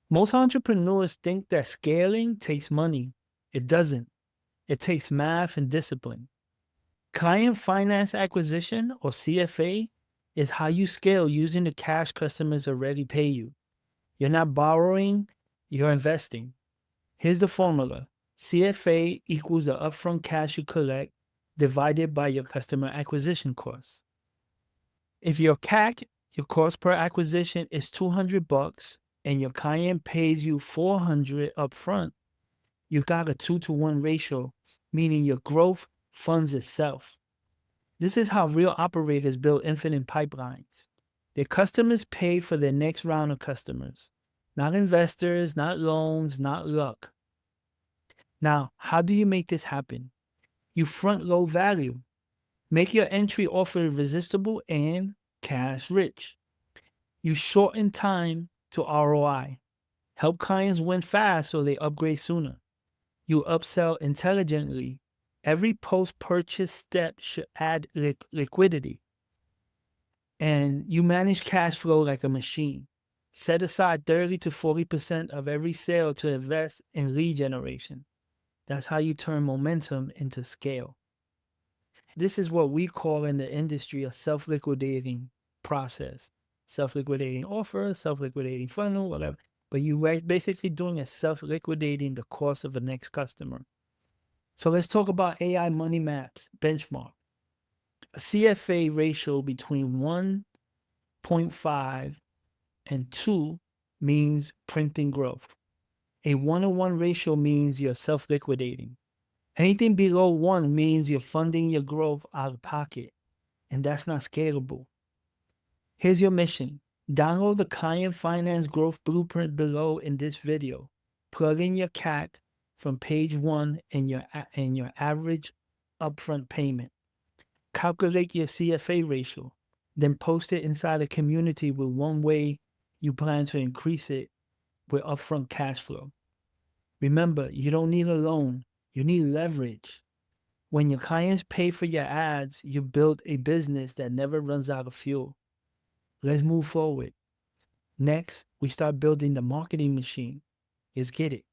Most entrepreneurs think that scaling takes money. It doesn't. It takes math and discipline. Client finance acquisition, or CFA, is how you scale using the cash customers already pay you. You're not borrowing, you're investing. Here's the formula: CFA equals the upfront cash you collect divided by your customer acquisition costs. If your CAC, your cost per acquisition, is $200 and your client pays you $400 upfront, you got a 2-to-1 ratio, meaning your growth funds itself. This is how real operators build infinite pipelines. Their customers pay for their next round of customers, not investors, not loans, not luck. Now, how do you make this happen? You front load value. Make your entry offer irresistible and cash rich. You shorten time to ROI. Help clients win fast so they upgrade sooner. You upsell intelligently. Every post purchase step should add liquidity. And you manage cash flow like a machine. Set aside 30 to 40% of every sale to invest in lead generation. That's how you turn momentum into scale. This is what we call in the industry a self-liquidating process. Self-liquidating offer, self-liquidating funnel, whatever. But you are basically doing a self-liquidating the cost of the next customer. So let's talk about AI money maps benchmark. A CFA ratio between 1.5 and 2 means printing growth. A 1-to-1 ratio means you're self-liquidating. Anything below 1 means you're funding your growth out of pocket, and that's not scalable. Here's your mission. Download the Client Finance Growth Blueprint below in this video. Plug in your CAC from page 1 and your average upfront payment. Calculate your CFA ratio, then post it inside a community with one way you plan to increase it with upfront cash flow. Remember, you don't need a loan, you need leverage. When your clients pay for your ads, you build a business that never runs out of fuel. Let's move forward. Next, we start building the marketing machine. Let's get it.